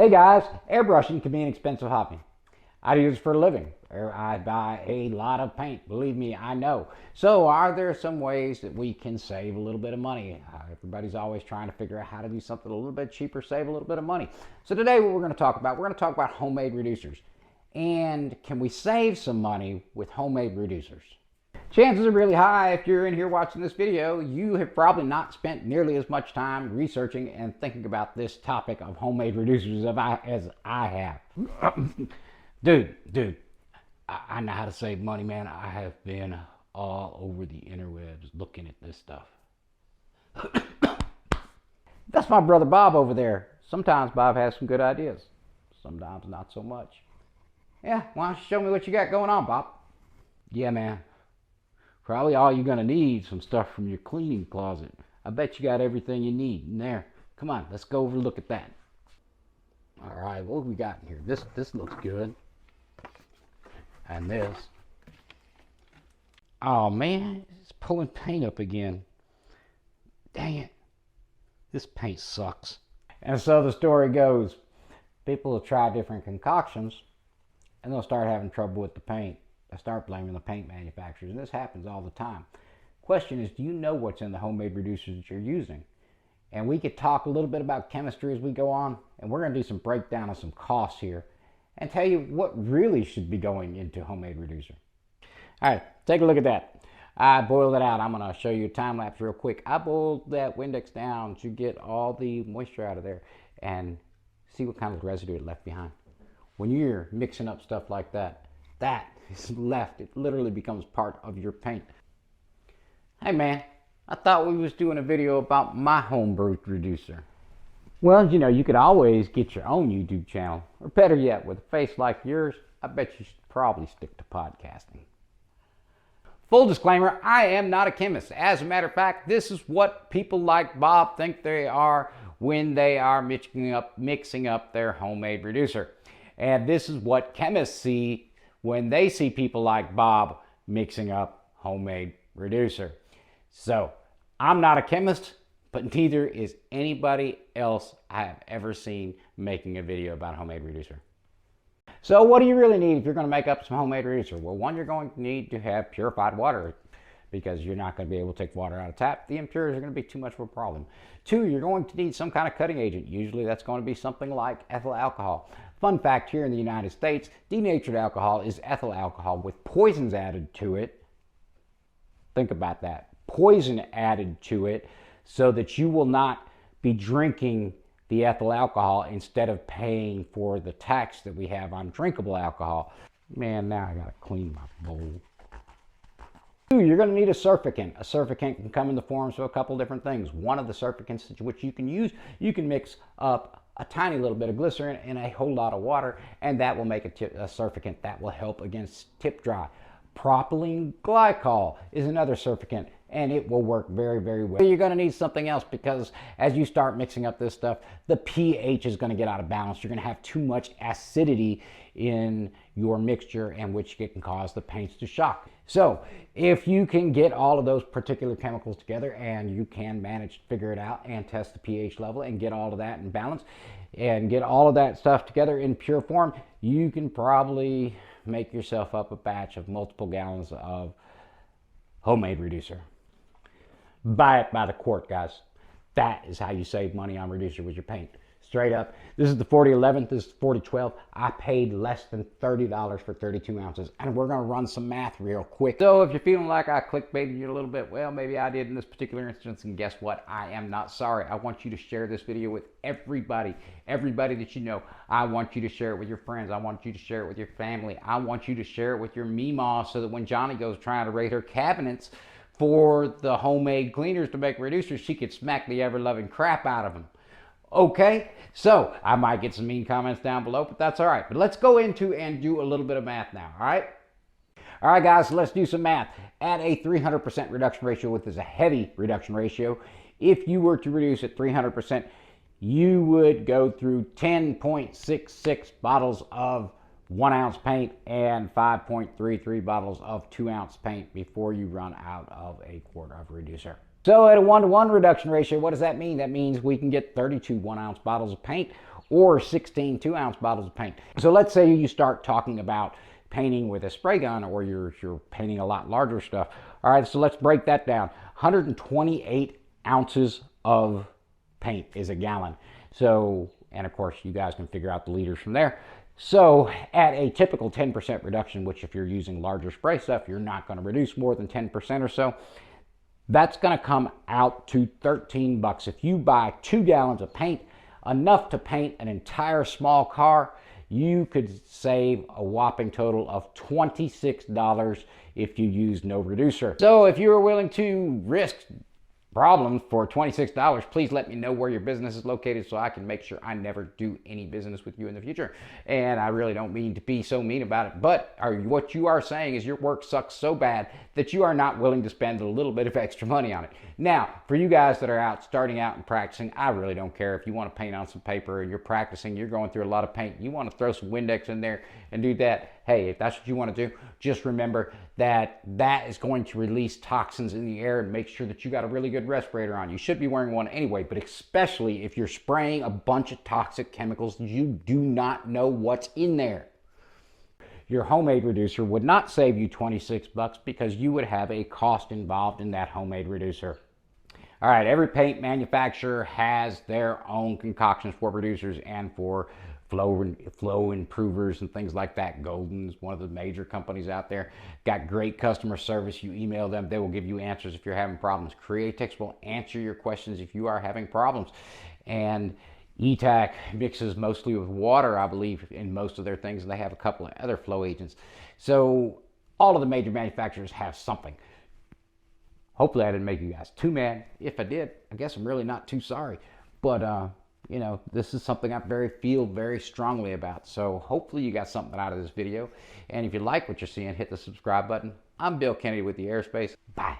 Hey guys, airbrushing can be an expensive hobby. I use it for a living. I buy a lot of paint, believe me, I know. So are there some ways that we can save a little bit of money? Everybody's always trying to figure out how to do something a little bit cheaper, save a little bit of money. So today what we're going to talk about homemade reducers. And can we save some money with homemade reducers? Chances are really high, if you're in here watching this video, you have probably not spent nearly as much time researching and thinking about this topic of homemade reducers as I have. Dude, I know how to save money, man. I have been all over the interwebs looking at this stuff. That's my brother Bob over there. Sometimes Bob has some good ideas. Sometimes not so much. Yeah, why don't you show me what you got going on, Bob? Yeah, man. Probably all you're going to need some stuff from your cleaning closet. I bet you got everything you need in there. Come on, let's go over and look at that. All right, what have we got in here? This looks good. And this. Oh, man, it's pulling paint up again. Dang it. This paint sucks. And so the story goes, people will try different concoctions, and they'll start having trouble with the paint. I start blaming the paint manufacturers, and this happens all the time. Question is, do you know what's in the homemade reducers that you're using? And we could talk a little bit about chemistry as we go on, and we're going to do some breakdown of some costs here and tell you what really should be going into homemade reducer. All right, take a look at that. I boiled it out. I'm going to show you a time lapse real quick. I boiled that Windex down to get all the moisture out of there and see what kind of residue it left behind. When you're mixing up stuff like that, that is left. It literally becomes part of your paint. Hey man, I thought we was doing a video about my homebrew reducer. Well, you know, you could always get your own YouTube channel, or better yet, with a face like yours, I bet you should probably stick to podcasting. Full disclaimer, I am not a chemist. As a matter of fact, this is what people like Bob think they are when they are mixing up their homemade reducer. And this is what chemists see when they see people like Bob mixing up homemade reducer. So, I'm not a chemist, but neither is anybody else I have ever seen making a video about homemade reducer. So what do you really need if you're going to make up some homemade reducer? Well, one, you're going to need to have purified water because you're not going to be able to take water out of tap. The impurities are going to be too much of a problem. Two, you're going to need some kind of cutting agent. Usually that's going to be something like ethyl alcohol. Fun fact, here in the United States, denatured alcohol is ethyl alcohol with poisons added to it. Think about that. Poison added to it so that you will not be drinking the ethyl alcohol instead of paying for the tax that we have on drinkable alcohol. Man, now I gotta clean my bowl. Two, you're gonna need a surfactant. A surfactant can come in the forms of a couple different things. One of the surfactants which you can use, you can mix up a tiny little bit of glycerin and a whole lot of water, and that will make a surfactant that will help against tip dry. Propylene glycol is another surfactant, and it will work very, very well. You're going to need something else because as you start mixing up this stuff, the pH is going to get out of balance. You're going to have too much acidity in your mixture, and which can cause the paints to shock. So if you can get all of those particular chemicals together and you can manage to figure it out and test the pH level and get all of that in balance and get all of that stuff together in pure form, you can probably make yourself up a batch of multiple gallons of homemade reducer. Buy it by the quart, guys. That is how you save money on reducer with your paint. Straight up. This is the 4011, this is 4012. I paid less than $30 for 32 ounces. And we're going to run some math real quick. So if you're feeling like I clickbaited you a little bit, well, maybe I did in this particular instance. And guess what? I am not sorry. I want you to share this video with everybody. Everybody that you know. I want you to share it with your friends. I want you to share it with your family. I want you to share it with your Meemaw so that when Johnny goes trying to rate her cabinets for the homemade cleaners to make reducers, she could smack the ever-loving crap out of them. Okay, so I might get some mean comments down below, but that's all right. But let's go into and do a little bit of math now, all right? All right, guys, so let's do some math. At a 300% reduction ratio, which is a heavy reduction ratio, if you were to reduce at 300%, you would go through 10.66 bottles of 1 ounce paint and 5.33 bottles of 2 ounce paint before you run out of a quart of reducer. So at a 1-to-1 reduction ratio, what does that mean? That means we can get 32 1 ounce bottles of paint or 16 2-ounce bottles of paint. So let's say you start talking about painting with a spray gun, or you're painting a lot larger stuff. All right, so let's break that down. 128 ounces of paint is a gallon. So, and of course you guys can figure out the liters from there. So at a typical 10% reduction, which if you're using larger spray stuff, you're not going to reduce more than 10% or so, that's going to come out to 13 bucks. If you buy 2 gallons of paint, enough to paint an entire small car, you could save a whopping total of $26 if you use no reducer. So if you are willing to risk problems for $26, please let me know where your business is located so I can make sure I never do any business with you in the future. And I really don't mean to be so mean about it, but what you are saying is your work sucks so bad that you are not willing to spend a little bit of extra money on it. Now, for you guys that are starting out and practicing, I really don't care if you want to paint on some paper and you're practicing, you're going through a lot of paint, you want to throw some Windex in there and do that. Hey, if that's what you want to do, just remember that that is going to release toxins in the air, and make sure that you got a really good respirator on. You should be wearing one anyway, but especially if you're spraying a bunch of toxic chemicals, you do not know what's in there. Your homemade reducer would not save you 26 bucks because you would have a cost involved in that homemade reducer. All right, every paint manufacturer has their own concoctions for reducers and for flow improvers and things like that. Golden's one of the major companies out there. Got great customer service. You email them, they will give you answers if you're having problems. Createx will answer your questions if you are having problems. And ETAC mixes mostly with water, I believe, in most of their things. They have a couple of other flow agents. So all of the major manufacturers have something. Hopefully I didn't make you guys too mad. If I did, I guess I'm really not too sorry. But you know, this is something I feel very strongly about. So hopefully you got something out of this video. And if you like what you're seeing, hit the subscribe button. I'm Bill Kennedy with The Airspace. Bye.